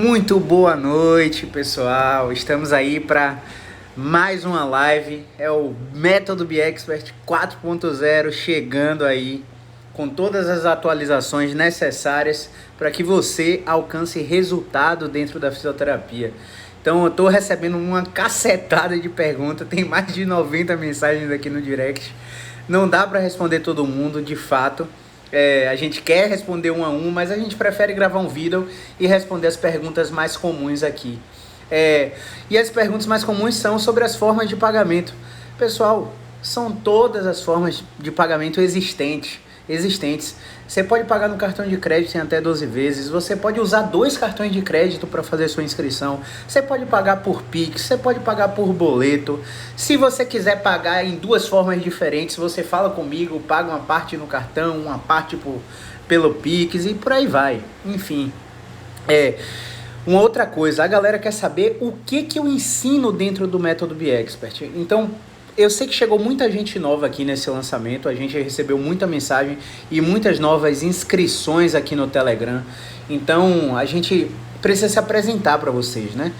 Muito boa noite, pessoal. Estamos aí para mais uma live. É o Método BExpert 4.0 chegando aí com todas as atualizações necessárias para que você alcance resultado dentro da fisioterapia. Então eu estou recebendo uma cacetada de perguntas, tem mais de 90 mensagens aqui no direct. Não dá para responder todo mundo, de fato. A gente quer responder um a um, mas a gente prefere gravar um vídeo e responder as perguntas mais comuns aqui. E as perguntas mais comuns são sobre as formas de pagamento. Pessoal, são todas as formas de pagamento existentes. Você pode pagar no cartão de crédito em até 12 vezes, você pode usar 2 cartões de crédito para fazer sua inscrição, você pode pagar por Pix, você pode pagar por boleto. Se você quiser pagar em 2 formas diferentes, você fala comigo, paga uma parte no cartão, uma parte pelo Pix e por aí vai. Enfim, uma outra coisa, a galera quer saber o que eu ensino dentro do Método BExpert. Então, eu sei que chegou muita gente nova aqui nesse lançamento, a gente recebeu muita mensagem e muitas novas inscrições aqui no Telegram. Então, a gente precisa se apresentar para vocês, né?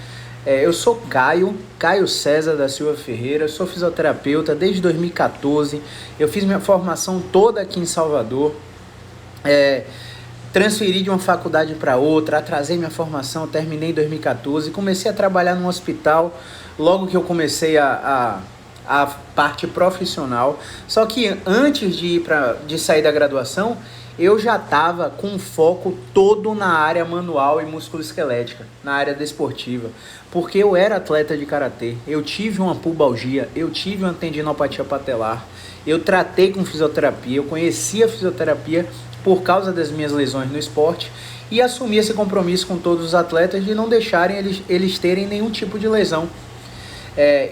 Eu sou Caio César da Silva Ferreira, sou fisioterapeuta desde 2014, eu fiz minha formação toda aqui em Salvador, transferi de uma faculdade para outra, atrasei minha formação, terminei em 2014, comecei a trabalhar num hospital logo que eu comecei a parte profissional. Só que antes de sair da graduação, eu já estava com foco todo na área manual e musculoesquelética, na área desportiva, porque eu era atleta de karatê, eu tive uma pubalgia, eu tive uma tendinopatia patelar, eu tratei com fisioterapia, eu conhecia a fisioterapia por causa das minhas lesões no esporte e assumi esse compromisso com todos os atletas de não deixarem eles terem nenhum tipo de lesão.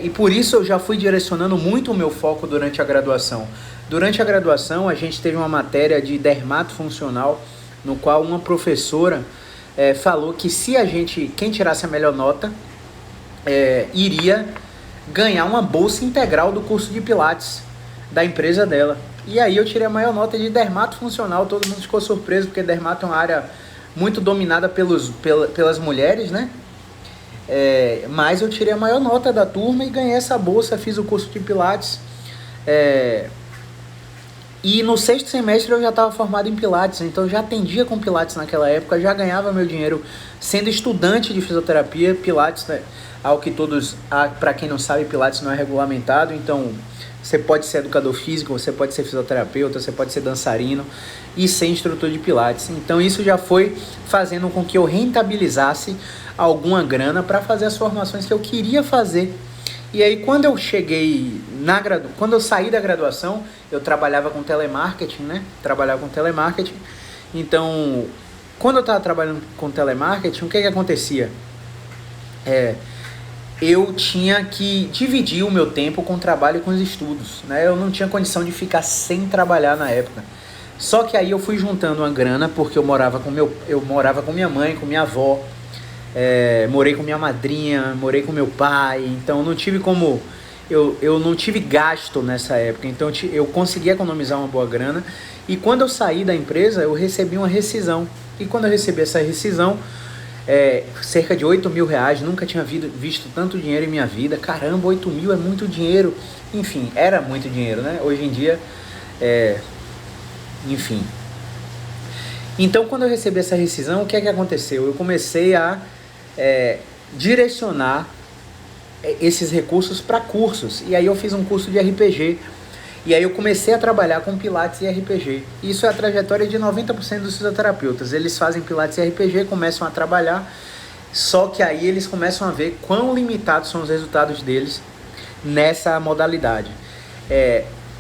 E por isso eu já fui direcionando muito o meu foco durante a graduação. Durante a graduação a gente teve uma matéria de dermatofuncional, no qual uma professora falou que quem tirasse a melhor nota iria ganhar uma bolsa integral do curso de Pilates da empresa dela. E aí eu tirei a maior nota de dermatofuncional, todo mundo ficou surpreso, porque dermato é uma área muito dominada pelas mulheres, né? Mas eu tirei a maior nota da turma e ganhei essa bolsa, fiz o curso de Pilates. E no 6º semestre eu já estava formado em Pilates, então eu já atendia com Pilates naquela época, já ganhava meu dinheiro sendo estudante de fisioterapia. Pilates, para quem não sabe, Pilates não é regulamentado, então você pode ser educador físico, você pode ser fisioterapeuta, você pode ser dançarino e ser instrutor de Pilates. Então isso já foi fazendo com que eu rentabilizasse alguma grana para fazer as formações que eu queria fazer. E aí quando eu quando eu saí da graduação, eu trabalhava com telemarketing, né? Então, quando eu estava trabalhando com telemarketing, o que acontecia? Eu tinha que dividir o meu tempo com o trabalho e com os estudos, né? Eu não tinha condição de ficar sem trabalhar na época. Só que aí eu fui juntando uma grana, porque eu morava com minha mãe, com minha avó, morei com minha madrinha, morei com meu pai, então não tive como... Eu não tive gasto nessa época, então eu consegui economizar uma boa grana. E quando eu saí da empresa, eu recebi uma rescisão. E quando eu recebi essa rescisão, cerca de 8 mil reais, nunca tinha visto tanto dinheiro em minha vida. Caramba, 8 mil é muito dinheiro. Enfim, era muito dinheiro, né? Hoje em dia, enfim. Então, quando eu recebi essa rescisão, o que aconteceu? Eu comecei a direcionar esses recursos para cursos. E aí eu fiz um curso de RPG. E aí eu comecei a trabalhar com Pilates e RPG. Isso é a trajetória de 90% dos fisioterapeutas. Eles fazem Pilates e RPG, começam a trabalhar, só que aí eles começam a ver quão limitados são os resultados deles nessa modalidade.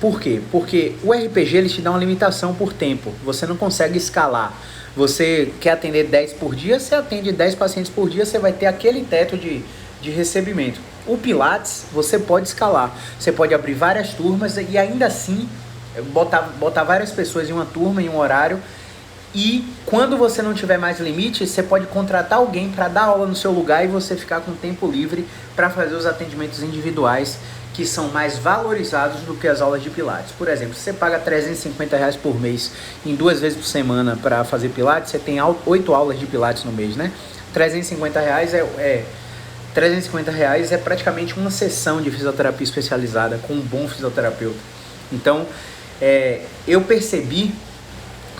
Por quê? Porque o RPG ele te dá uma limitação por tempo. Você não consegue escalar. Você quer atender 10 por dia, você atende 10 pacientes por dia, você vai ter aquele teto de recebimento. O Pilates, você pode escalar. Você pode abrir várias turmas e ainda assim botar várias pessoas em uma turma, em um horário. E quando você não tiver mais limite, você pode contratar alguém para dar aula no seu lugar e você ficar com tempo livre para fazer os atendimentos individuais, que são mais valorizados do que as aulas de Pilates. Por exemplo, se você paga R$350 por mês em 2 vezes por semana para fazer Pilates, você tem 8 aulas de Pilates no mês, né? R$ 350 R$ 350 é praticamente uma sessão de fisioterapia especializada com um bom fisioterapeuta. Então, eu percebi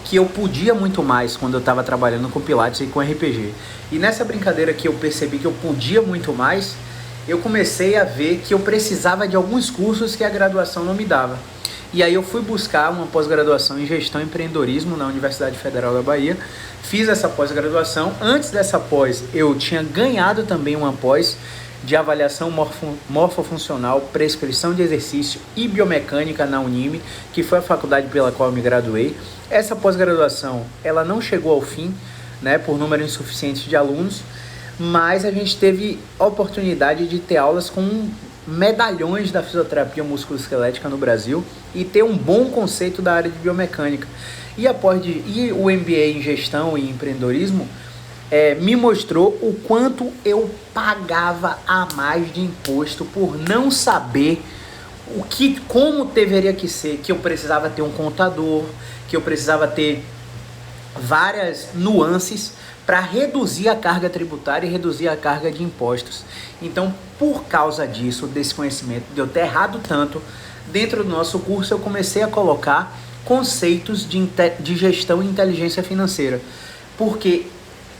que eu podia muito mais quando eu estava trabalhando com Pilates e com RPG. E nessa brincadeira que eu percebi que eu podia muito mais, eu comecei a ver que eu precisava de alguns cursos que a graduação não me dava. E aí eu fui buscar uma pós-graduação em Gestão e Empreendedorismo na Universidade Federal da Bahia. Fiz essa pós-graduação. Antes dessa pós, eu tinha ganhado também uma pós de avaliação morfofuncional, prescrição de exercício e biomecânica na Unime, que foi a faculdade pela qual eu me graduei. Essa pós-graduação, ela não chegou ao fim, né, por número insuficiente de alunos, mas a gente teve a oportunidade de ter aulas com medalhões da fisioterapia musculoesquelética no Brasil e ter um bom conceito da área de biomecânica. E o MBA em Gestão e Empreendedorismo me mostrou o quanto eu pagava a mais de imposto por não saber como deveria que ser, que eu precisava ter um contador, que eu precisava ter várias nuances para reduzir a carga tributária e reduzir a carga de impostos. Então, por causa disso, desse conhecimento, de eu ter errado tanto, dentro do nosso curso eu comecei a colocar conceitos de gestão e inteligência financeira. Porque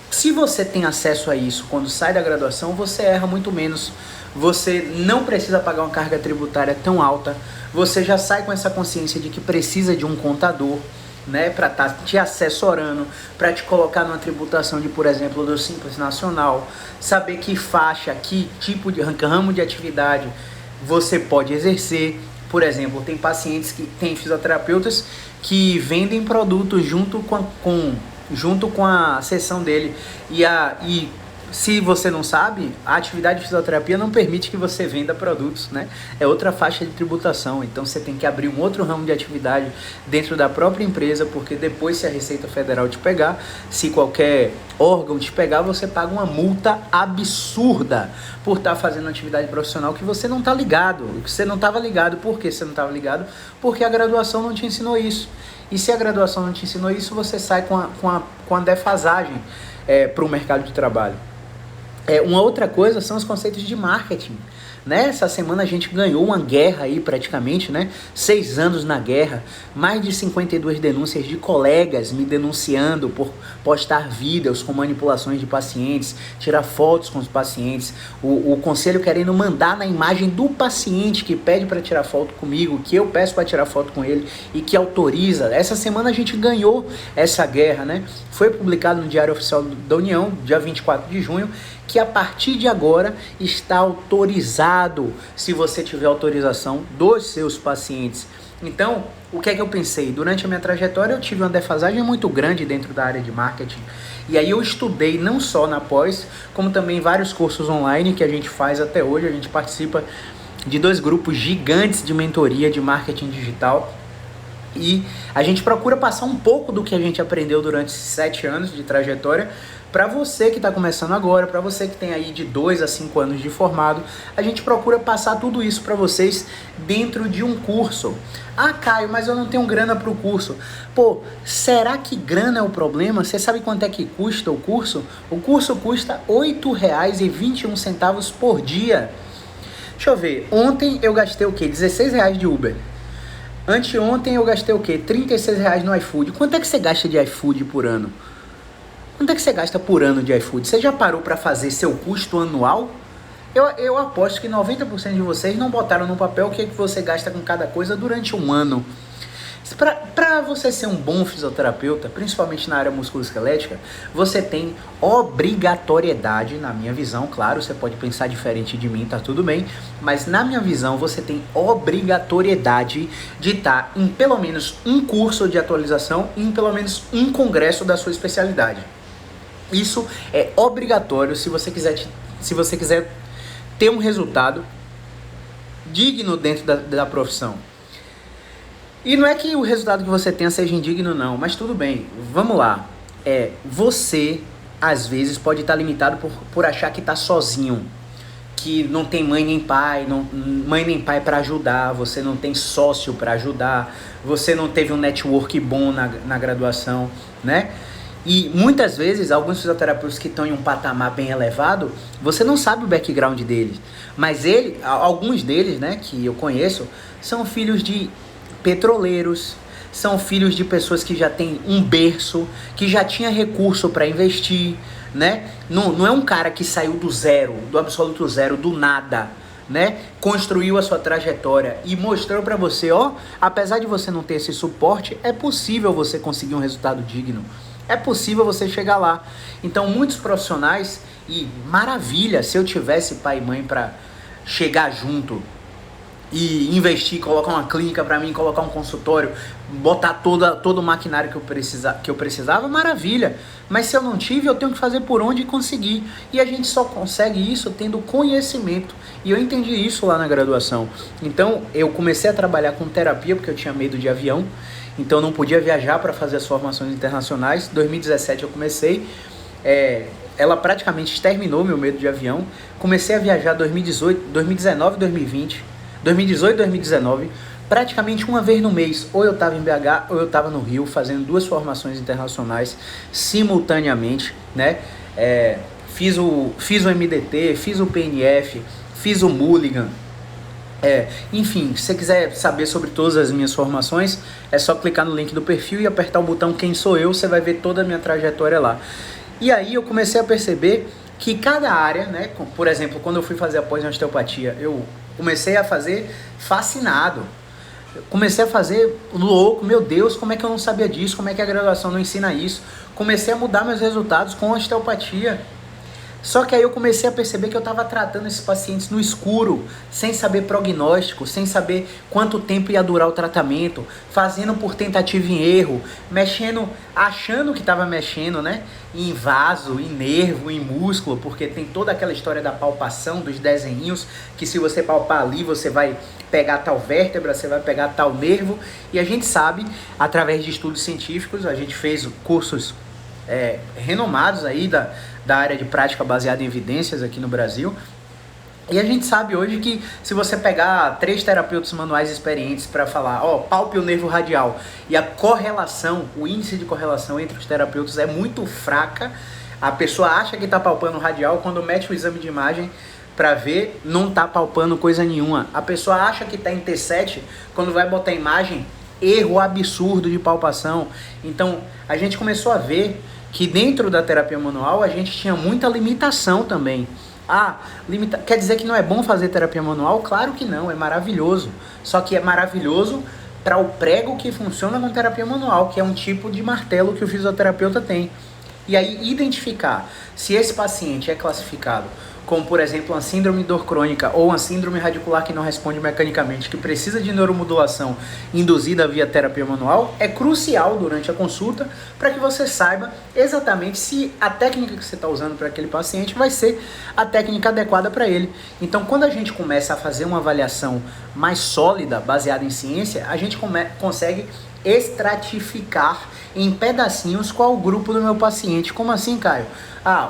se você tem acesso a isso quando sai da graduação, você erra muito menos. Você não precisa pagar uma carga tributária tão alta. Você já sai com essa consciência de que precisa de um contador, né, para estar te assessorando, para te colocar numa tributação de, por exemplo, do Simples Nacional, saber que faixa, que tipo de ramo de atividade você pode exercer. Por exemplo, tem fisioterapeutas que vendem produtos junto com a sessão dele. E se você não sabe, a atividade de fisioterapia não permite que você venda produtos, né? É outra faixa de tributação, então você tem que abrir um outro ramo de atividade dentro da própria empresa, porque depois, se a Receita Federal te pegar, se qualquer órgão te pegar, você paga uma multa absurda por estar fazendo atividade profissional que você não está ligado. Você não estava ligado. Por que você não estava ligado? Porque a graduação não te ensinou isso. E se a graduação não te ensinou isso, você sai com a defasagem para o mercado de trabalho. Uma outra coisa são os conceitos de marketing. Nessa semana a gente ganhou uma guerra aí praticamente, né? 6 anos na guerra, mais de 52 denúncias de colegas me denunciando por postar vídeos com manipulações de pacientes, tirar fotos com os pacientes, o conselho querendo mandar na imagem do paciente que pede para tirar foto comigo, que eu peço para tirar foto com ele e que autoriza. Essa semana a gente ganhou essa guerra, né? Foi publicado no Diário Oficial da União, dia 24 de junho, que a partir de agora está autorizado, se você tiver autorização dos seus pacientes. Então, o que é que eu pensei? Durante a minha trajetória eu tive uma defasagem muito grande dentro da área de marketing. E aí eu estudei não só na pós, como também vários cursos online que a gente faz até hoje. A gente participa de 2 grupos gigantes de mentoria de marketing digital. E a gente procura passar um pouco do que a gente aprendeu durante 7 anos de trajetória para você que está começando agora, para você que tem aí de 2 a 5 anos de formado. A gente procura passar tudo isso para vocês dentro de um curso. Ah, Caio, mas eu não tenho grana para o curso. Pô, será que grana é o problema? Você sabe quanto é que custa o curso? O curso custa R$ 8,21 por dia. Deixa eu ver, ontem eu gastei o quê? R$16 de Uber. Anteontem eu gastei o quê? R$36 no iFood. Quanto é que você gasta de iFood por ano? Quanto é que você gasta por ano de iFood? Você já parou para fazer seu custo anual? Eu aposto que 90% de vocês não botaram no papel o que você gasta com cada coisa durante um ano. Para você ser um bom fisioterapeuta, principalmente na área musculoesquelética, você tem obrigatoriedade, na minha visão, claro, você pode pensar diferente de mim, tá tudo bem, mas na minha visão você tem obrigatoriedade de estar em pelo menos um curso de atualização e em pelo menos um congresso da sua especialidade. Isso é obrigatório se você quiser ter um resultado digno dentro da profissão. E não é que o resultado que você tenha seja indigno, não, mas tudo bem, vamos lá. Você, às vezes, pode estar limitado por achar que está sozinho, que não tem mãe nem pai para ajudar, você não tem sócio para ajudar, você não teve um network bom na graduação, né? E muitas vezes, alguns fisioterapeutas que estão em um patamar bem elevado, você não sabe o background deles. Mas alguns deles, né, que eu conheço, são filhos de petroleiros, são filhos de pessoas que já têm um berço, que já tinha recurso para investir, né? Não é um cara que saiu do zero, do absoluto zero, do nada, né? Construiu a sua trajetória e mostrou para você, ó, apesar de você não ter esse suporte, é possível você conseguir um resultado digno. É possível você chegar lá. Então, muitos profissionais, e maravilha se eu tivesse pai e mãe para chegar junto e investir, colocar uma clínica para mim, colocar um consultório, botar todo o maquinário que eu precisava, maravilha. Mas se eu não tive, eu tenho que fazer por onde conseguir. E a gente só consegue isso tendo conhecimento. E eu entendi isso lá na graduação. Então, eu comecei a trabalhar com terapia, porque eu tinha medo de avião. Então, eu não podia viajar para fazer as formações internacionais. Em 2017 eu comecei. Ela praticamente exterminou meu medo de avião. Comecei a viajar em 2019 e 2020. 2018 e 2019, praticamente uma vez no mês, ou eu estava em BH ou eu estava no Rio, fazendo 2 formações internacionais simultaneamente, né? Fiz o MDT, fiz o PNF, fiz o Mulligan. Enfim, se você quiser saber sobre todas as minhas formações, é só clicar no link do perfil e apertar o botão Quem Sou Eu, você vai ver toda a minha trajetória lá. E aí eu comecei a perceber que cada área, né? Por exemplo, quando eu fui fazer a pós em osteopatia, eu comecei a fazer fascinado. Comecei a fazer louco, meu Deus, como é que eu não sabia disso? Como é que a graduação não ensina isso? Comecei a mudar meus resultados com osteopatia. Só que aí eu comecei a perceber que eu estava tratando esses pacientes no escuro, sem saber prognóstico, sem saber quanto tempo ia durar o tratamento, fazendo por tentativa e erro, mexendo, achando que estava mexendo, né? Em vaso, em nervo, em músculo, porque tem toda aquela história da palpação, dos desenhinhos, que se você palpar ali, você vai pegar tal vértebra, você vai pegar tal nervo, e a gente sabe, através de estudos científicos, a gente fez cursos renomados aí da área de prática baseada em evidências aqui no Brasil. E a gente sabe hoje que se você pegar 3 terapeutas manuais experientes para falar, palpe o nervo radial, e a correlação, o índice de correlação entre os terapeutas é muito fraca, a pessoa acha que está palpando o radial, quando mete o exame de imagem para ver, não está palpando coisa nenhuma. A pessoa acha que está em T7, quando vai botar a imagem, erro absurdo de palpação. Então, a gente começou a ver que dentro da terapia manual a gente tinha muita limitação também. Quer dizer que não é bom fazer terapia manual? Claro que não, é maravilhoso. Só que é maravilhoso para o prego que funciona com terapia manual, que é um tipo de martelo que o fisioterapeuta tem. E aí identificar se esse paciente é classificado como, por exemplo, uma síndrome de dor crônica ou uma síndrome radicular que não responde mecanicamente, que precisa de neuromodulação induzida via terapia manual, é crucial durante a consulta para que você saiba exatamente se a técnica que você está usando para aquele paciente vai ser a técnica adequada para ele. Então, quando a gente começa a fazer uma avaliação mais sólida, baseada em ciência, a gente consegue estratificar em pedacinhos qual o grupo do meu paciente. Como assim, Caio?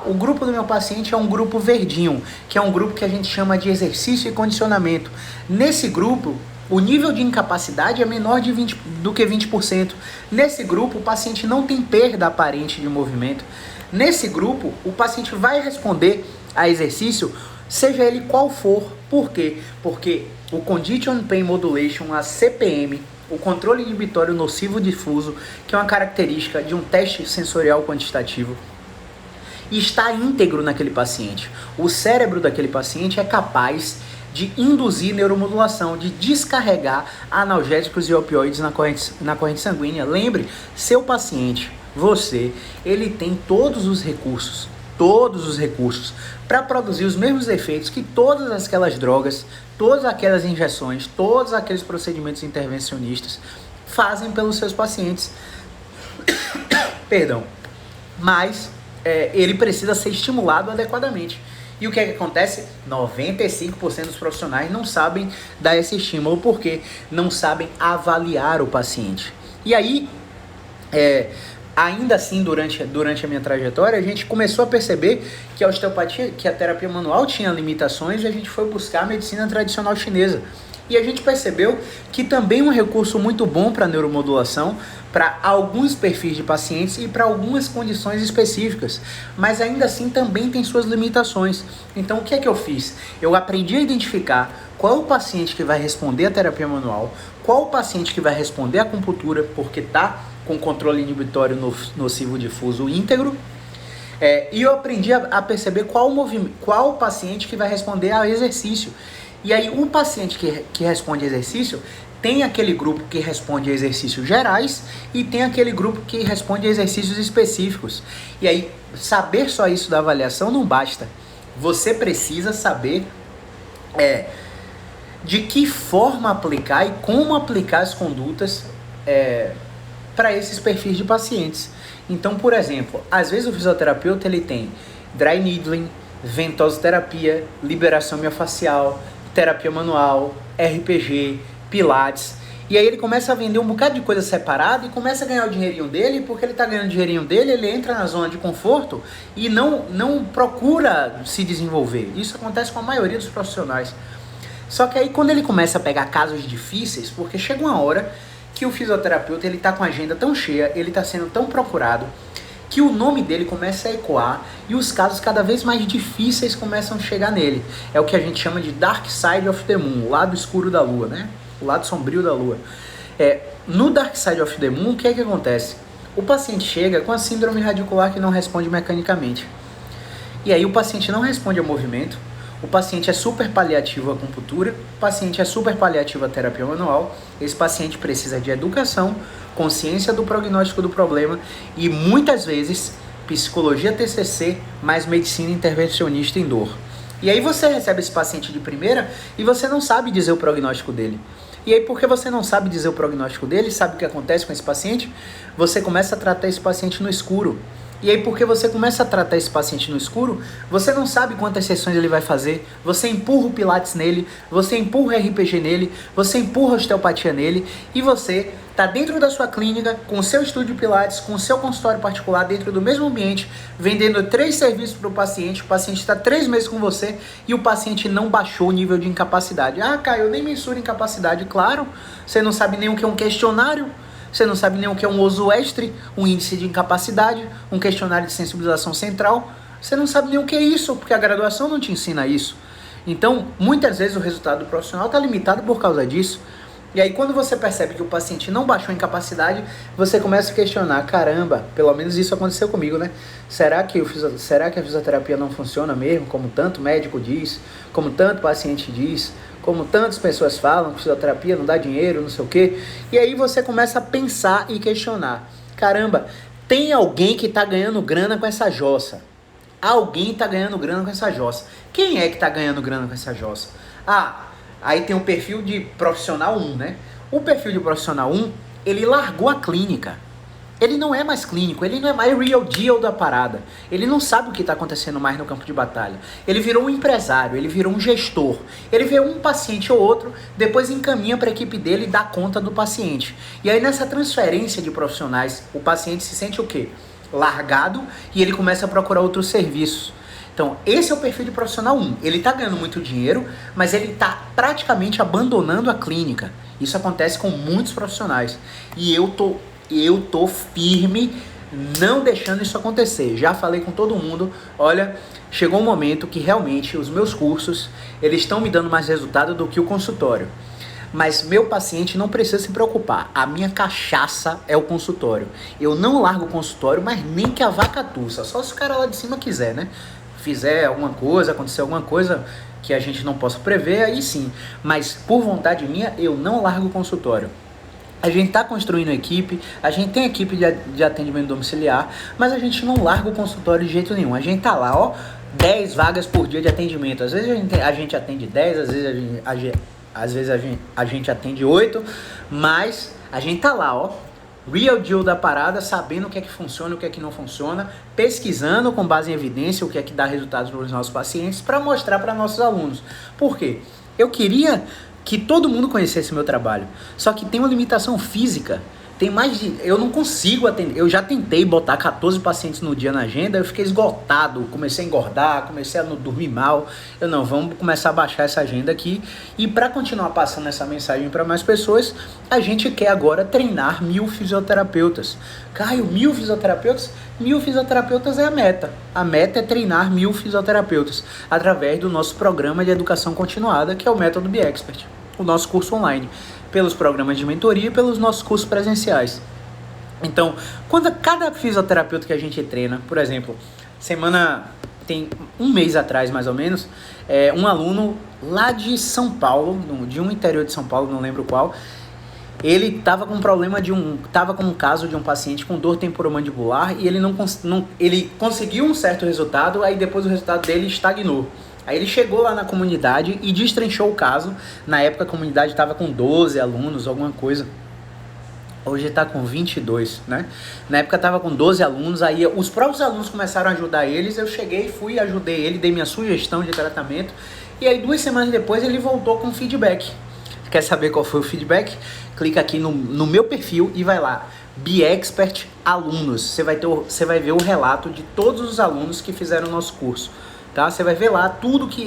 O grupo do meu paciente é um grupo verdinho, que é um grupo que a gente chama de exercício e condicionamento. Nesse grupo, o nível de incapacidade é menor do que 20%. Nesse grupo, o paciente não tem perda aparente de movimento. Nesse grupo, o paciente vai responder a exercício, seja ele qual for. Por quê? Porque o Condition Pain Modulation, a CPM, o controle inibitório nocivo difuso, que é uma característica de um teste sensorial quantitativo, está íntegro naquele paciente. O cérebro daquele paciente é capaz de induzir neuromodulação, de descarregar analgésicos e opioides na corrente sanguínea. Lembre, seu paciente, ele tem todos os recursos para produzir os mesmos efeitos que todas aquelas drogas, todas aquelas injeções, todos aqueles procedimentos intervencionistas fazem pelos seus pacientes. Perdão. Mas ele precisa ser estimulado adequadamente. E o que é que acontece? 95% dos profissionais não sabem dar esse estímulo porque não sabem avaliar o paciente. E aí, ainda assim, durante a minha trajetória, a gente começou a perceber que a osteopatia, que a terapia manual tinha limitações, e a gente foi buscar a medicina tradicional chinesa. E a gente percebeu que também é um recurso muito bom para neuromodulação, para alguns perfis de pacientes e para algumas condições específicas, mas ainda assim também tem suas limitações. Então o que é que eu fiz? Eu aprendi a identificar qual é o paciente que vai responder à terapia manual, qual o paciente que vai responder à acupuntura, porque está com controle inibitório nocivo difuso íntegro, e eu aprendi a perceber qual o paciente que vai responder ao exercício. E aí o paciente que responde exercício tem aquele grupo que responde a exercícios gerais e tem aquele grupo que responde a exercícios específicos. E aí saber só isso da avaliação não basta. Você precisa saber de que forma aplicar e como aplicar as condutas para esses perfis de pacientes. Então, por exemplo, às vezes o fisioterapeuta ele tem dry needling, ventosoterapia, liberação miofascial, terapia manual, RPG, pilates, e aí ele começa a vender um bocado de coisa separada e começa a ganhar o dinheirinho dele, porque ele está ganhando o dinheirinho dele, ele entra na zona de conforto e não procura se desenvolver. Isso acontece com a maioria dos profissionais. Só que aí quando ele começa a pegar casos difíceis, porque chega uma hora que o fisioterapeuta ele está com a agenda tão cheia, ele está sendo tão procurado, que o nome dele começa a ecoar e os casos cada vez mais difíceis começam a chegar nele. É o que a gente chama de Dark Side of the Moon, o lado escuro da lua, né? O lado sombrio da lua. No Dark Side of the Moon, o que é que acontece? O paciente chega com a síndrome radicular que não responde mecanicamente. E aí o paciente não responde ao movimento, o paciente é super paliativo à acupuntura, o paciente é super paliativo à terapia manual, esse paciente precisa de educação, consciência do prognóstico do problema e muitas vezes psicologia TCC mais medicina intervencionista em dor. E aí você recebe esse paciente de primeira e você não sabe dizer o prognóstico dele. E aí porque você não sabe dizer o prognóstico dele, sabe o que acontece com esse paciente? Você começa a tratar esse paciente no escuro. E aí porque você começa a tratar esse paciente no escuro, você não sabe quantas sessões ele vai fazer, você empurra o pilates nele, você empurra o RPG nele, você empurra a osteopatia nele e você está dentro da sua clínica, com o seu estúdio de pilates, com o seu consultório particular, dentro do mesmo ambiente, vendendo 3 serviços para o paciente está 3 meses com você e o paciente não baixou o nível de incapacidade. Ah, Caio, eu nem mensuro incapacidade. Claro, você não sabe nem o que é um questionário, você não sabe nem o que é um OSUESTRE, um índice de incapacidade, um questionário de sensibilização central. Você não sabe nem o que é isso, porque a graduação não te ensina isso. Então, muitas vezes o resultado do profissional está limitado por causa disso. E aí, quando você percebe que o paciente não baixou a incapacidade, você começa a questionar, caramba, pelo menos isso aconteceu comigo, né? Será que a fisioterapia não funciona mesmo, como tanto médico diz, como tanto paciente diz, como tantas pessoas falam que fisioterapia não dá dinheiro, não sei o quê. E aí você começa a pensar e questionar. Caramba, tem alguém que está ganhando grana com essa jossa. Alguém está ganhando grana com essa jossa. Quem é que está ganhando grana com essa jossa? Aí tem o perfil de profissional 1, né? O perfil de profissional 1, ele largou a clínica. Ele não é mais clínico, ele não é mais real deal da parada. Ele não sabe o que está acontecendo mais no campo de batalha. Ele virou um empresário, ele virou um gestor. Ele vê um paciente ou outro, depois encaminha para a equipe dele e dá conta do paciente. E aí nessa transferência de profissionais, o paciente se sente o quê? Largado e ele começa a procurar outros serviços. Então, esse é o perfil de profissional 1. Ele está ganhando muito dinheiro, mas ele está praticamente abandonando a clínica. Isso acontece com muitos profissionais. E eu tô firme não deixando isso acontecer. Já falei com todo mundo, olha, chegou um momento que realmente os meus cursos, eles estão me dando mais resultado do que o consultório. Mas meu paciente não precisa se preocupar. A minha cachaça é o consultório. Eu não largo o consultório, mas nem que a vaca tussa. Só se o cara lá de cima quiser, né? Fizer alguma coisa, acontecer alguma coisa que a gente não possa prever, aí sim. Mas por vontade minha, eu não largo o consultório. A gente está construindo equipe, a gente tem equipe de atendimento domiciliar, mas a gente não larga o consultório de jeito nenhum. A gente tá lá, 10 vagas por dia de atendimento. Às vezes a gente atende 10, às vezes a gente atende 8, mas a gente tá lá, real deal da parada, sabendo o que é que funciona, o que é que não funciona, pesquisando com base em evidência o que é que dá resultados para os nossos pacientes, para mostrar para nossos alunos. Por quê? Eu queria que todo mundo conhecesse meu trabalho, só que tem uma limitação física Eu não consigo atender. Eu já tentei botar 14 pacientes no dia na agenda, eu fiquei esgotado, comecei a engordar, comecei a não dormir mal. Vamos começar a baixar essa agenda aqui. E para continuar passando essa mensagem para mais pessoas, a gente quer agora treinar 1000 fisioterapeutas. Caio, 1000 fisioterapeutas? 1000 fisioterapeutas é a meta. A meta é treinar 1000 fisioterapeutas através do nosso programa de educação continuada, que é o Método BExpert, o nosso curso online, pelos programas de mentoria e pelos nossos cursos presenciais. Então, quando cada fisioterapeuta que a gente treina, por exemplo, tem um mês atrás mais ou menos, um aluno lá de São Paulo, de um interior de São Paulo, não lembro qual, ele estava com um caso de um paciente com dor temporomandibular e ele conseguiu um certo resultado, aí depois o resultado dele estagnou. Aí ele chegou lá na comunidade e destrinchou o caso. Na época a comunidade estava com 12 alunos, alguma coisa. Hoje está com 22, né? Na época estava com 12 alunos, aí os próprios alunos começaram a ajudar eles. Eu cheguei, ajudei ele, dei minha sugestão de tratamento. E aí 2 semanas depois ele voltou com feedback. Quer saber qual foi o feedback? Clica aqui no meu perfil e vai lá. BExpert Alunos. Você vai ver o relato de todos os alunos que fizeram o nosso curso. Tá? Você vai ver lá tudo que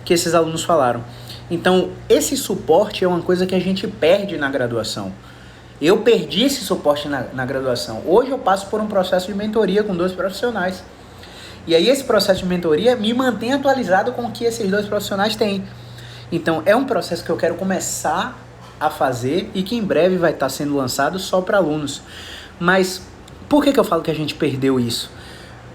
esses alunos falaram. Então, esse suporte é uma coisa que a gente perde na graduação. Eu perdi esse suporte na graduação. Hoje eu passo por um processo de mentoria com 2 profissionais. E aí esse processo de mentoria me mantém atualizado com o que esses 2 profissionais têm. Então, é um processo que eu quero começar a fazer e que em breve vai estar sendo lançado só para alunos. Mas por que eu falo que a gente perdeu isso?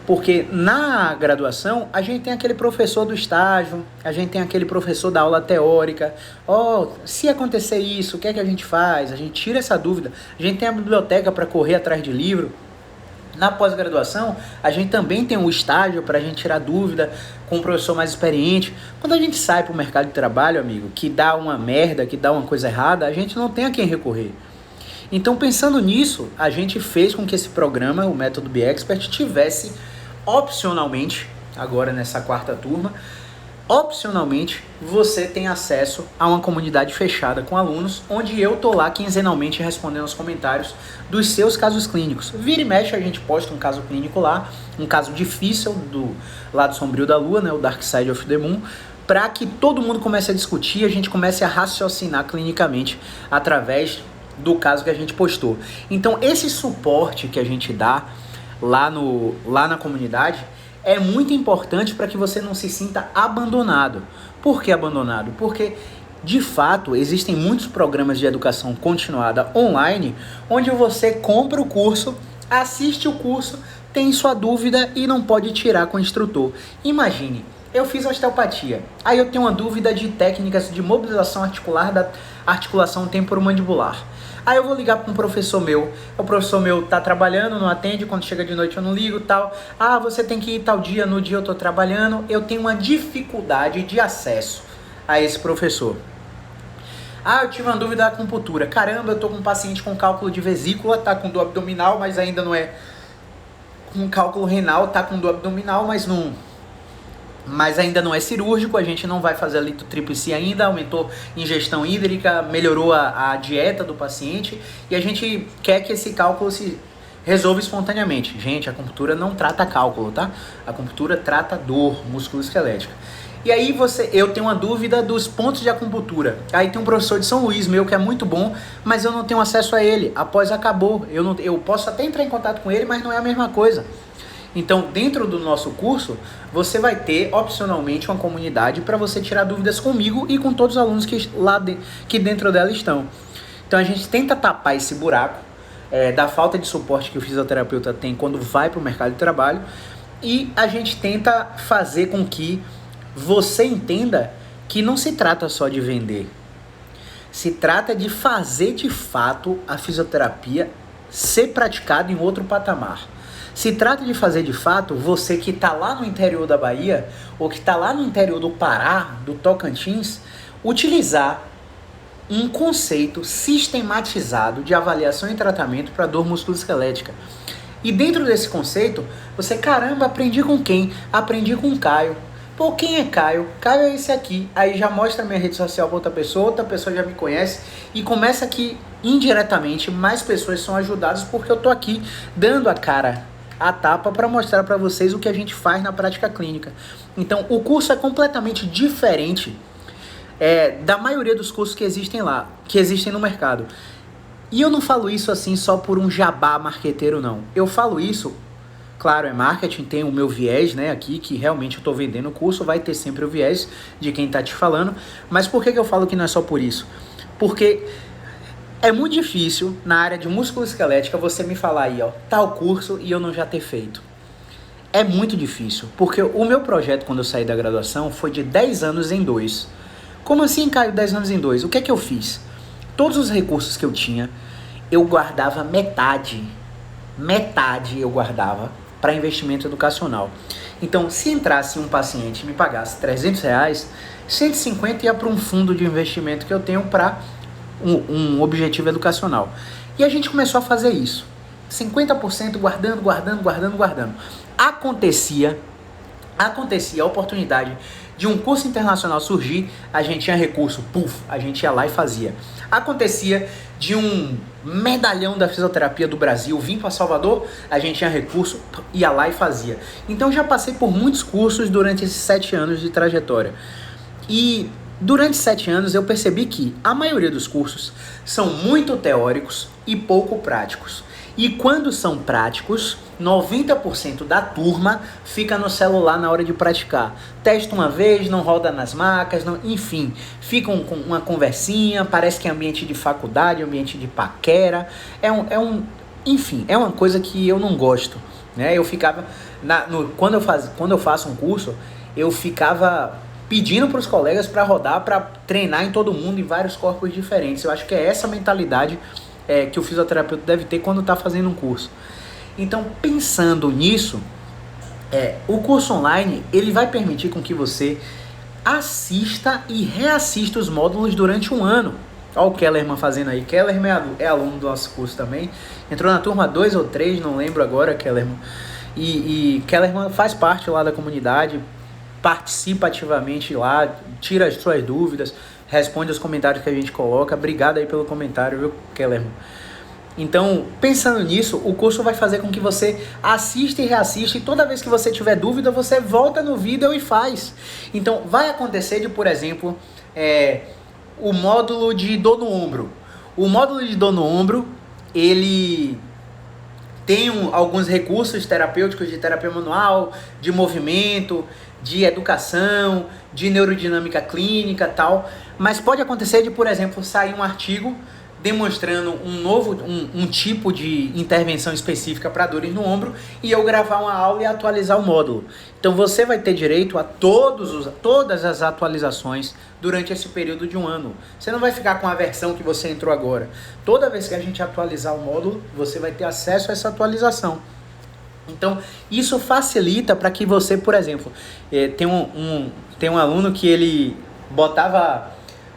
Porque na graduação, a gente tem aquele professor do estágio, a gente tem aquele professor da aula teórica. Se acontecer isso, o que é que a gente faz? A gente tira essa dúvida. A gente tem a biblioteca para correr atrás de livro. Na pós-graduação, a gente também tem um estágio para a gente tirar dúvida com um professor mais experiente. Quando a gente sai para o mercado de trabalho, amigo, que dá uma merda, que dá uma coisa errada, a gente não tem a quem recorrer. Então, pensando nisso, a gente fez com que esse programa, o Método BExpert, tivesse opcionalmente, agora nessa 4ª turma, opcionalmente você tem acesso a uma comunidade fechada com alunos, onde eu tô lá quinzenalmente respondendo os comentários dos seus casos clínicos. Vira e mexe a gente posta um caso clínico lá, um caso difícil do lado sombrio da lua, né, o Dark Side of the Moon, para que todo mundo comece a discutir, a gente comece a raciocinar clinicamente através do caso que a gente postou. Então esse suporte que a gente dá lá na comunidade é muito importante para que você não se sinta abandonado. Por que abandonado? Porque, de fato, existem muitos programas de educação continuada online, onde você compra o curso, assiste o curso, tem sua dúvida e não pode tirar com o instrutor. Imagine, eu fiz osteopatia, aí eu tenho uma dúvida de técnicas de mobilização articular da articulação temporomandibular. Aí eu vou ligar para um professor meu, o professor meu tá trabalhando, não atende, quando chega de noite eu não ligo, tal. Você tem que ir tal dia, no dia eu tô trabalhando, eu tenho uma dificuldade de acesso a esse professor. Eu tive uma dúvida da acupuntura. Caramba, eu tô com um paciente com cálculo de vesícula, tá com dor abdominal, mas ainda não é com cálculo renal, tá com dor abdominal, mas ainda não é cirúrgico, a gente não vai fazer a litotríplice ainda, aumentou ingestão hídrica, melhorou a dieta do paciente e a gente quer que esse cálculo se resolva espontaneamente. Gente, a acupuntura não trata cálculo, tá? A acupuntura trata dor musculoesquelética. E aí eu tenho uma dúvida dos pontos de acupuntura. Aí tem um professor de São Luís meu que é muito bom, mas eu não tenho acesso a ele. Após acabou, eu posso até entrar em contato com ele, mas não é a mesma coisa. Então, dentro do nosso curso, você vai ter, opcionalmente, uma comunidade para você tirar dúvidas comigo e com todos os alunos que dentro dela estão. Então, a gente tenta tapar esse buraco da falta de suporte que o fisioterapeuta tem quando vai para o mercado de trabalho e a gente tenta fazer com que você entenda que não se trata só de vender. Se trata de fazer, de fato, a fisioterapia ser praticada em outro patamar. Se trata de fazer de fato você que está lá no interior da Bahia ou que está lá no interior do Pará, do Tocantins, utilizar um conceito sistematizado de avaliação e tratamento para dor musculoesquelética. E dentro desse conceito, você, caramba, aprendi com quem? Aprendi com o Caio. Pô, quem é Caio? Caio é esse aqui. Aí já mostra a minha rede social para outra pessoa já me conhece e começa que indiretamente mais pessoas são ajudadas porque eu tô aqui dando a cara a tapa para mostrar para vocês o que a gente faz na prática clínica. Então, o curso é completamente diferente da maioria dos cursos que existem lá, que existem no mercado. E eu não falo isso assim só por um jabá marqueteiro, não. Eu falo isso, claro, é marketing, tem o meu viés, né, aqui, que realmente eu estou vendendo o curso, vai ter sempre o viés de quem está te falando. Mas por que eu falo que não é só por isso? Porque é muito difícil, na área de musculoesquelética, você me falar aí, ó, tal curso e eu não já ter feito. É muito difícil, porque o meu projeto, quando eu saí da graduação, foi de 10 anos em 2. Como assim, Caio, 10 anos em 2? O que é que eu fiz? Todos os recursos que eu tinha, eu guardava metade eu guardava para investimento educacional. Então, se entrasse um paciente e me pagasse R$300, 150 ia para um fundo de investimento que eu tenho para um objetivo educacional. E a gente começou a fazer isso. 50% guardando. Acontecia a oportunidade de um curso internacional surgir, a gente tinha recurso, a gente ia lá e fazia. Acontecia de um medalhão da fisioterapia do Brasil vir para Salvador, a gente tinha recurso, ia lá e fazia. Então já passei por muitos cursos durante esses 7 anos de trajetória. E durante 7 anos eu percebi que a maioria dos cursos são muito teóricos e pouco práticos. E quando são práticos, 90% da turma fica no celular na hora de praticar. Testa uma vez, não roda nas macas, enfim, ficam com uma conversinha, parece que é ambiente de faculdade, ambiente de paquera. Enfim, é uma coisa que eu não gosto, né? Eu ficava, quando eu faço um curso, eu ficava pedindo para os colegas para rodar, para treinar em todo mundo, em vários corpos diferentes. Eu acho que é essa mentalidade que o fisioterapeuta deve ter quando está fazendo um curso. Então, pensando nisso, o curso online ele vai permitir com que você assista e reassista os módulos durante um ano. Olha o Kellerman fazendo aí. Kellerman é aluno do nosso curso também. Entrou na turma 2 ou 3, não lembro agora, Kellerman. E Kellerman faz parte lá da comunidade, participa ativamente lá, tira as suas dúvidas, responde os comentários que a gente coloca. Obrigado aí pelo comentário, viu, Kellerman? Então, pensando nisso, o curso vai fazer com que você assista e reassista, e toda vez que você tiver dúvida, você volta no vídeo e faz. Então, vai acontecer de, por exemplo, o módulo de dor no ombro. O módulo de dor no ombro, ele tem alguns recursos terapêuticos de terapia manual, de movimento, de educação, de neurodinâmica clínica e tal, mas pode acontecer de, por exemplo, sair um artigo demonstrando um tipo de intervenção específica para dores no ombro e eu gravar uma aula e atualizar o módulo. Então você vai ter direito a todas as atualizações durante esse período de um ano. Você não vai ficar com a versão que você entrou agora. Toda vez que a gente atualizar o módulo, você vai ter acesso a essa atualização. Então, isso facilita para que você, por exemplo, tem um aluno que ele botava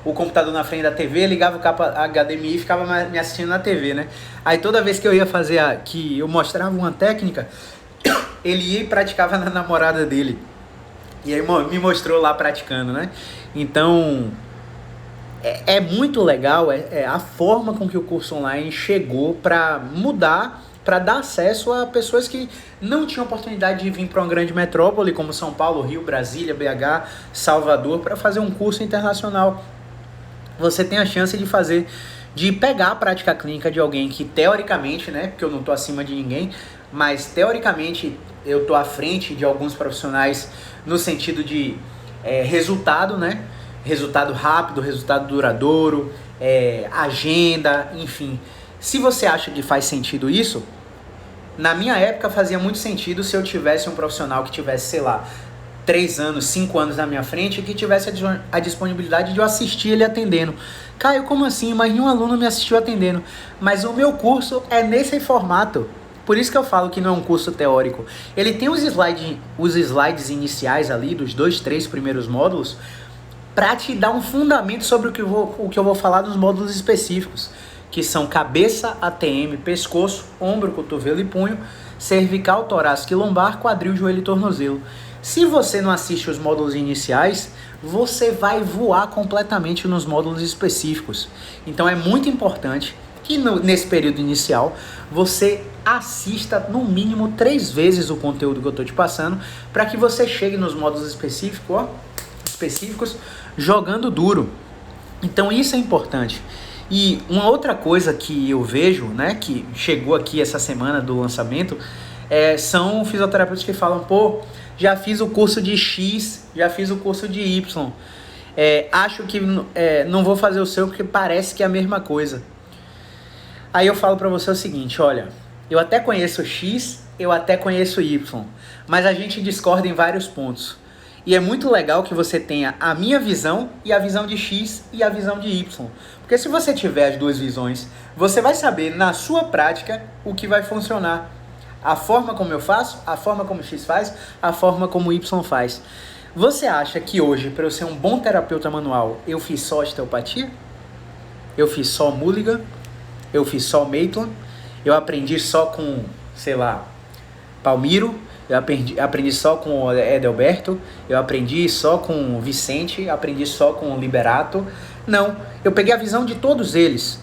o computador na frente da TV, ligava o cabo HDMI e ficava me assistindo na TV, né? Aí toda vez que eu ia fazer, que eu mostrava uma técnica, ele ia e praticava na namorada dele. E aí me mostrou lá praticando, né? Então, é muito legal a forma com que o curso online chegou para mudar, para dar acesso a pessoas que não tinham oportunidade de vir para uma grande metrópole como São Paulo, Rio, Brasília, BH, Salvador, para fazer um curso internacional. Você tem a chance de pegar a prática clínica de alguém que teoricamente, né, porque eu não estou acima de ninguém, mas teoricamente eu estou à frente de alguns profissionais no sentido de resultado, né, resultado rápido, resultado duradouro, agenda, enfim. Se você acha que faz sentido isso, na minha época fazia muito sentido se eu tivesse um profissional que tivesse, sei lá, 3 anos, 5 anos na minha frente e que tivesse a disponibilidade de eu assistir ele atendendo. Caio, como assim? Mas nenhum aluno me assistiu atendendo. Mas o meu curso é nesse formato. Por isso que eu falo que não é um curso teórico. Ele tem os slides iniciais ali, dos 2, 3 primeiros módulos, para te dar um fundamento sobre o que eu vou falar nos módulos específicos, que são cabeça, ATM, pescoço, ombro, cotovelo e punho, cervical, torácico e lombar, quadril, joelho e tornozelo. Se você não assiste os módulos iniciais, você vai voar completamente nos módulos específicos. Então é muito importante que nesse período inicial você assista no mínimo 3 vezes o conteúdo que eu estou te passando, para que você chegue nos módulos específicos jogando duro. Então isso é importante. E uma outra coisa que eu vejo, né, que chegou aqui essa semana do lançamento, são fisioterapeutas que falam, pô, já fiz o curso de X, já fiz o curso de Y, acho que não vou fazer o seu porque parece que é a mesma coisa. Aí eu falo pra você o seguinte, olha, eu até conheço X, eu até conheço Y, mas a gente discorda em vários pontos. E é muito legal que você tenha a minha visão e a visão de X e a visão de Y. Porque se você tiver as duas visões, você vai saber na sua prática o que vai funcionar. A forma como eu faço, a forma como X faz, a forma como Y faz. Você acha que hoje, para eu ser um bom terapeuta manual, eu fiz só osteopatia? Eu fiz só Mulligan? Eu fiz só Maitland? Eu aprendi só com, sei lá, Palmiro? Eu aprendi só com o Edelberto? Eu aprendi só com o Vicente? Aprendi só com o Liberato? Não, eu peguei a visão de todos eles.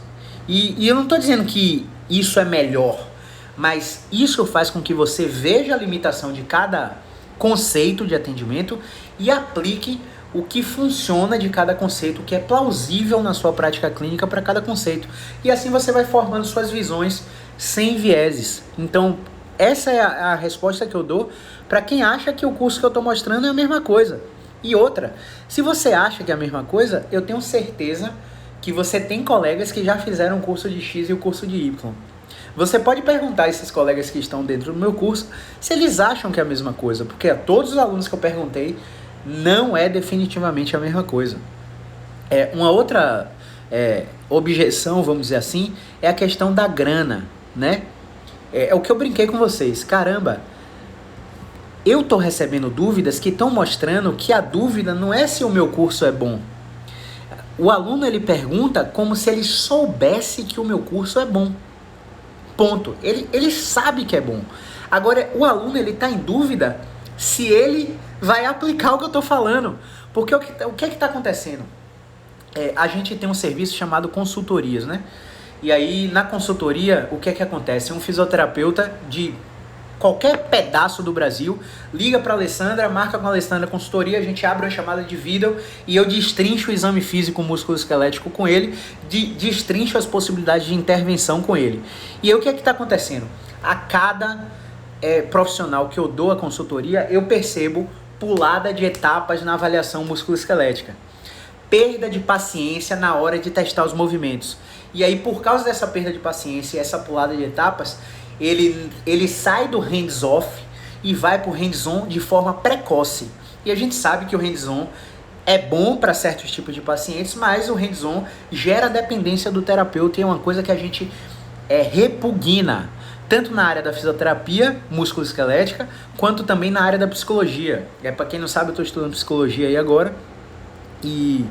E eu não estou dizendo que isso é melhor, mas isso faz com que você veja a limitação de cada conceito de atendimento e aplique o que funciona de cada conceito, o que é plausível na sua prática clínica para cada conceito. E assim você vai formando suas visões sem vieses. Então, essa é a resposta que eu dou para quem acha que o curso que eu estou mostrando é a mesma coisa. E outra, se você acha que é a mesma coisa, eu tenho certeza que você tem colegas que já fizeram o curso de X e o curso de Y. Você pode perguntar a esses colegas que estão dentro do meu curso se eles acham que é a mesma coisa, porque a todos os alunos que eu perguntei, não é definitivamente a mesma coisa. Uma outra objeção, vamos dizer assim, é a questão da grana, né? É o que eu brinquei com vocês. Caramba, eu estou recebendo dúvidas que estão mostrando que a dúvida não é se o meu curso é bom. O aluno, ele pergunta como se ele soubesse que o meu curso é bom. Ponto. Ele sabe que é bom. Agora, o aluno, ele está em dúvida se ele vai aplicar o que eu estou falando. Porque o que é que está acontecendo? A gente tem um serviço chamado consultorias, né? E aí, na consultoria, o que é que acontece? Um fisioterapeuta de qualquer pedaço do Brasil liga para a Alessandra, marca com a Alessandra a consultoria, a gente abre uma chamada de vídeo e eu destrincho o exame físico músculo-esquelético com ele, destrincho as possibilidades de intervenção com ele. E aí, o que é que está acontecendo? A cada profissional que eu dou a consultoria, eu percebo pulada de etapas na avaliação músculo-esquelética. Perda de paciência na hora de testar os movimentos. E aí, por causa dessa perda de paciência e essa pulada de etapas, ele sai do hands-off e vai para o hands-on de forma precoce. E a gente sabe que o hands-on é bom para certos tipos de pacientes, mas o hands-on gera dependência do terapeuta e é uma coisa que a gente repugna, tanto na área da fisioterapia músculo-esquelética, quanto também na área da psicologia. Para quem não sabe, eu estou estudando psicologia aí agora, e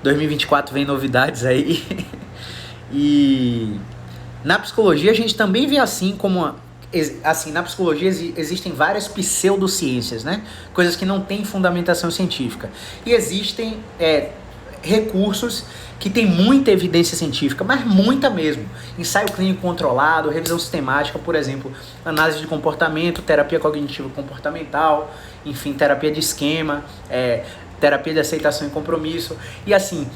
2024 vem novidades aí. E na psicologia a gente também vê assim como... Assim, na psicologia existem várias pseudociências, né? Coisas que não têm fundamentação científica. E existem recursos que têm muita evidência científica, mas muita mesmo. Ensaio clínico controlado, revisão sistemática, por exemplo, análise de comportamento, terapia cognitivo comportamental, enfim, terapia de esquema, terapia de aceitação e compromisso. E assim,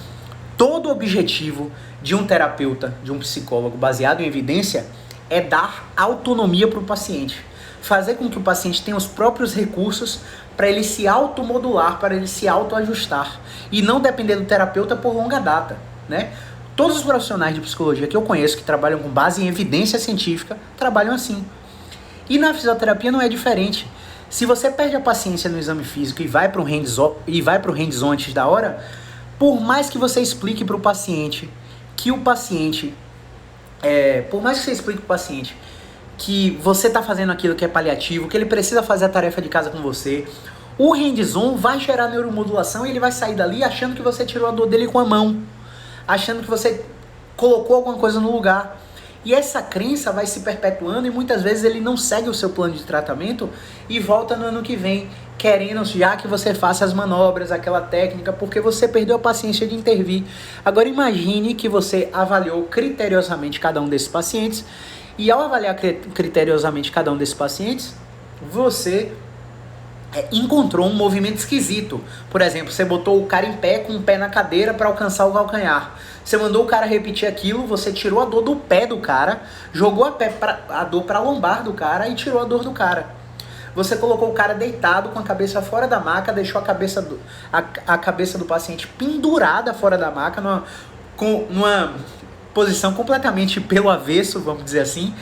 todo o objetivo de um terapeuta, de um psicólogo baseado em evidência é dar autonomia para o paciente. Fazer com que o paciente tenha os próprios recursos para ele se automodular, para ele se autoajustar. E não depender do terapeuta por longa data, né? Todos os profissionais de psicologia que eu conheço que trabalham com base em evidência científica trabalham assim. E na fisioterapia não é diferente. Se você perde a paciência no exame físico e vai para o hands-on antes da hora, por mais que você explique para o paciente que que você está fazendo aquilo que é paliativo, que ele precisa fazer a tarefa de casa com você, o hands-on vai gerar neuromodulação e ele vai sair dali achando que você tirou a dor dele com a mão, achando que você colocou alguma coisa no lugar. E essa crença vai se perpetuando e muitas vezes ele não segue o seu plano de tratamento e volta no ano que vem querendo já que você faça as manobras, aquela técnica, porque você perdeu a paciência de intervir. Agora imagine que você avaliou criteriosamente cada um desses pacientes, e ao avaliar criteriosamente cada um desses pacientes, você encontrou um movimento esquisito. Por exemplo, você botou o cara em pé com o pé na cadeira para alcançar o calcanhar. Você mandou o cara repetir aquilo, você tirou a dor do pé do cara, jogou a dor para a lombar do cara e tirou a dor do cara. Você colocou o cara deitado com a cabeça fora da maca, deixou a cabeça do paciente pendurada fora da maca, numa posição completamente pelo avesso, vamos dizer assim.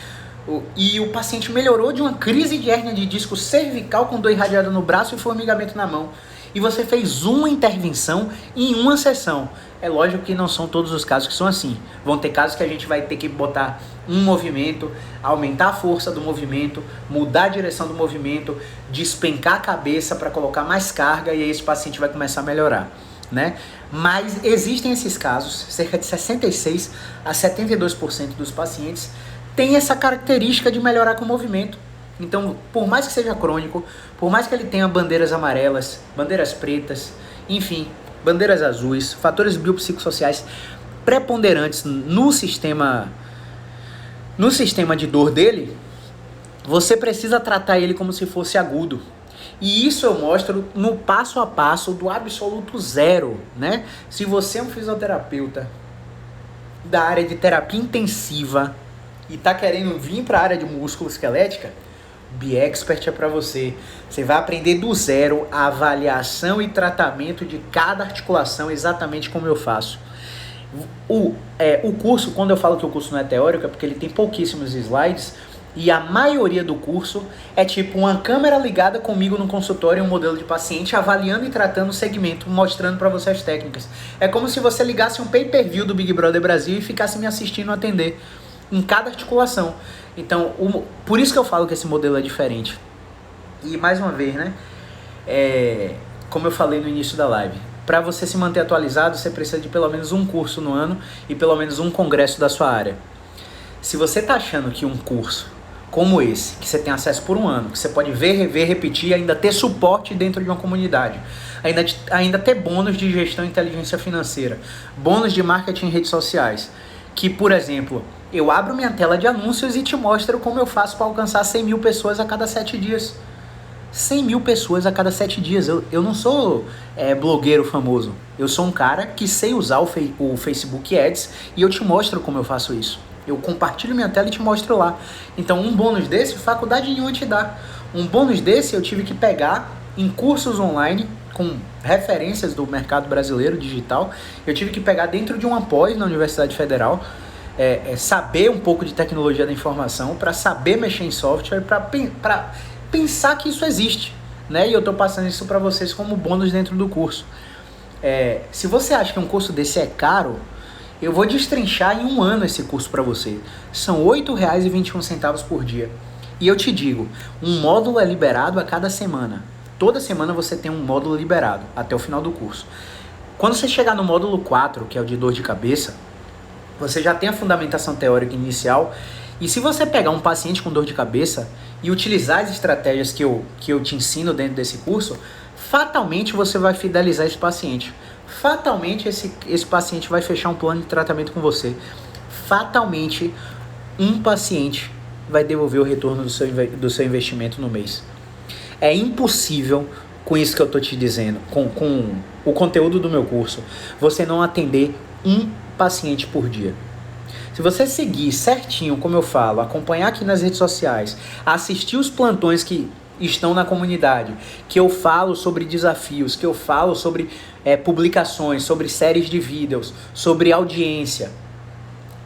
E o paciente melhorou de uma crise de hérnia de disco cervical com dor irradiada no braço e formigamento na mão. E você fez uma intervenção em uma sessão. É lógico que não são todos os casos que são assim. Vão ter casos que a gente vai ter que botar um movimento, aumentar a força do movimento, mudar a direção do movimento, despencar a cabeça para colocar mais carga e aí esse paciente vai começar a melhorar, né? Mas existem esses casos, cerca de 66 a 72% dos pacientes tem essa característica de melhorar com o movimento. Então, por mais que seja crônico, por mais que ele tenha bandeiras amarelas, bandeiras pretas, enfim, bandeiras azuis, fatores biopsicossociais preponderantes no sistema de dor dele, você precisa tratar ele como se fosse agudo. E isso eu mostro no passo a passo do absoluto zero, né? Se você é um fisioterapeuta da área de terapia intensiva e tá querendo vir para a área de músculo-esquelética, BeExpert é para você. Você vai aprender do zero a avaliação e tratamento de cada articulação, exatamente como eu faço. O curso, quando eu falo que o curso não é teórico, é porque ele tem pouquíssimos slides, e a maioria do curso é tipo uma câmera ligada comigo no consultório, um modelo de paciente, avaliando e tratando o segmento, mostrando para você as técnicas. É como se você ligasse um pay-per-view do Big Brother Brasil e ficasse me assistindo atender em cada articulação. Então, por isso que eu falo que esse modelo é diferente. E mais uma vez, né? Como eu falei no início da live, para você se manter atualizado, você precisa de pelo menos um curso no ano e pelo menos um congresso da sua área. Se você está achando que um curso como esse, que você tem acesso por um ano, que você pode ver, rever, repetir, ainda ter suporte dentro de uma comunidade, ainda ter bônus de gestão e inteligência financeira, bônus de marketing em redes sociais, que, por exemplo, eu abro minha tela de anúncios e te mostro como eu faço para alcançar 100 mil pessoas a cada 7 dias. 100 mil pessoas a cada 7 dias. Eu não sou blogueiro famoso. Eu sou um cara que sei usar o Facebook Ads e eu te mostro como eu faço isso. Eu compartilho minha tela e te mostro lá. Então, um bônus desse, faculdade nenhuma te dá. Um bônus desse eu tive que pegar em cursos online com referências do mercado brasileiro digital. Eu tive que pegar dentro de uma pós na Universidade Federal, saber um pouco de tecnologia da informação, para saber mexer em software, para pensar que isso existe, né? E eu estou passando isso para vocês como bônus dentro do curso. Se você acha que um curso desse é caro, eu vou destrinchar em um ano esse curso para você. São R$ 8,21 por dia. E eu te digo, um módulo é liberado a cada semana. Toda semana você tem um módulo liberado até o final do curso. Quando você chegar no módulo 4, que é o de dor de cabeça, você já tem a fundamentação teórica inicial. E se você pegar um paciente com dor de cabeça e utilizar as estratégias que eu te ensino dentro desse curso, fatalmente você vai fidelizar esse paciente. Fatalmente esse paciente vai fechar um plano de tratamento com você. Fatalmente um paciente vai devolver o retorno do seu investimento no mês. É impossível, com isso que eu estou te dizendo, com o conteúdo do meu curso, você não atender um paciente por dia. Se você seguir certinho, como eu falo, acompanhar aqui nas redes sociais, assistir os plantões que estão na comunidade, que eu falo sobre desafios, que eu falo sobre publicações, sobre séries de vídeos, sobre audiência.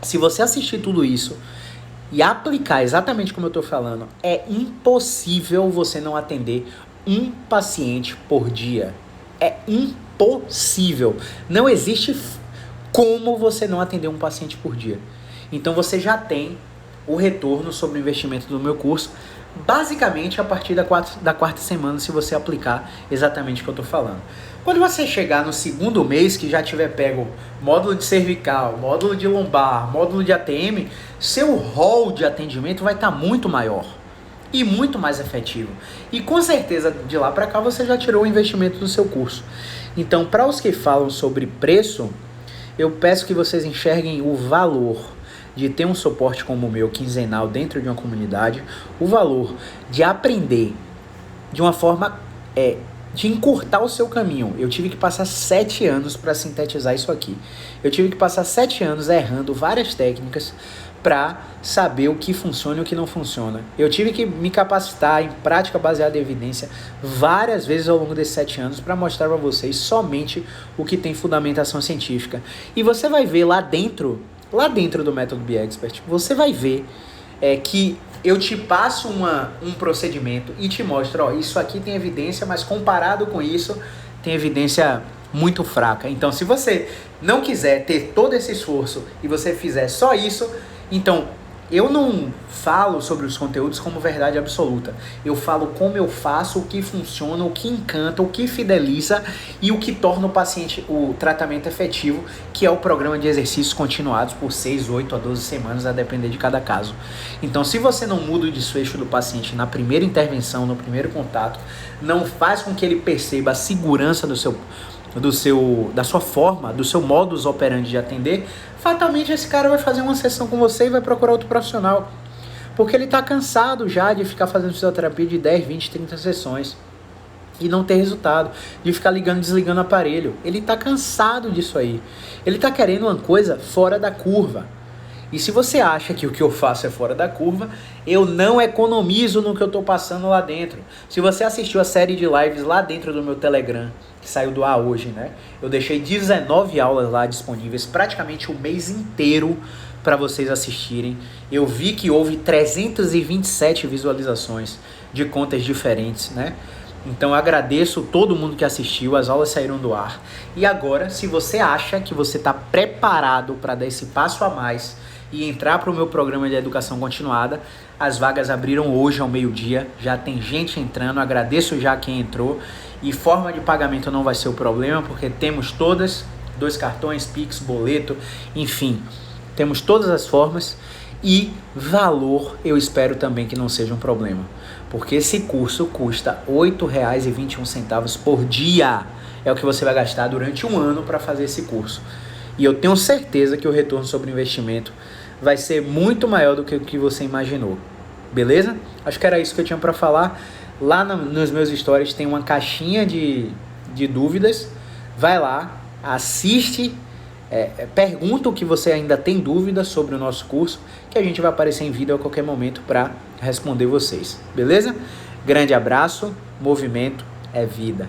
Se você assistir tudo isso e aplicar exatamente como eu estou falando, é impossível você não atender um paciente por dia. É impossível. Não existe como você não atender um paciente por dia. Então você já tem o retorno sobre o investimento do meu curso, basicamente a partir da quarta semana, se você aplicar exatamente o que eu estou falando. Quando você chegar no segundo mês, que já tiver pego módulo de cervical, módulo de lombar, módulo de ATM, seu rol de atendimento vai estar muito maior. e muito mais efetivo. E com certeza de lá para cá você já tirou o investimento do seu curso. Então, para os que falam sobre preço, eu peço que vocês enxerguem o valor de ter um suporte como o meu, quinzenal, dentro de uma comunidade, o valor de aprender de uma forma de encurtar o seu caminho. Eu tive que passar 7 anos para sintetizar isso aqui. Eu tive que passar 7 anos errando várias técnicas para saber o que funciona e o que não funciona. Eu tive que me capacitar em prática baseada em evidência várias vezes ao longo desses 7 anos para mostrar para vocês somente o que tem fundamentação científica. E você vai ver lá dentro do Método BeExpert, você vai ver que eu te passo um procedimento e te mostro, ó, isso aqui tem evidência, mas comparado com isso, tem evidência muito fraca. Então, se você não quiser ter todo esse esforço e você fizer só isso, então eu não falo sobre os conteúdos como verdade absoluta. Eu falo como eu faço, o que funciona, o que encanta, o que fideliza e o que torna o paciente, o tratamento efetivo, que é o programa de exercícios continuados por 6, 8 a 12 semanas, a depender de cada caso. Então, se você não muda o desfecho do paciente na primeira intervenção, no primeiro contato, não faz com que ele perceba a segurança da sua forma, do seu modus operandi de atender, fatalmente esse cara vai fazer uma sessão com você e vai procurar outro profissional. Porque ele está cansado já de ficar fazendo fisioterapia de 10, 20, 30 sessões e não ter resultado, de ficar ligando e desligando o aparelho. Ele está cansado disso aí. Ele está querendo uma coisa fora da curva. E se você acha que o que eu faço é fora da curva, eu não economizo no que eu estou passando lá dentro. Se você assistiu a série de lives lá dentro do meu Telegram, que saiu do ar hoje, né? Eu deixei 19 aulas lá disponíveis, praticamente o mês inteiro para vocês assistirem. Eu vi que houve 327 visualizações de contas diferentes, né? Então eu agradeço todo mundo que assistiu, as aulas saíram do ar. E agora, se você acha que você está preparado para dar esse passo a mais e entrar para o meu programa de educação continuada, as vagas abriram hoje ao meio-dia, já tem gente entrando, agradeço já quem entrou, e forma de pagamento não vai ser o problema, porque temos todas, 2 cartões, Pix, boleto, enfim, temos todas as formas, e valor eu espero também que não seja um problema, porque esse curso custa R$ 8,21 por dia, é o que você vai gastar durante um ano para fazer esse curso. E eu tenho certeza que o retorno sobre o investimento vai ser muito maior do que o que você imaginou. Beleza? Acho que era isso que eu tinha para falar. Lá nos meus stories tem uma caixinha de dúvidas. Vai lá, assiste, pergunta o que você ainda tem dúvida sobre o nosso curso, que a gente vai aparecer em vídeo a qualquer momento para responder vocês. Beleza? Grande abraço, movimento é vida.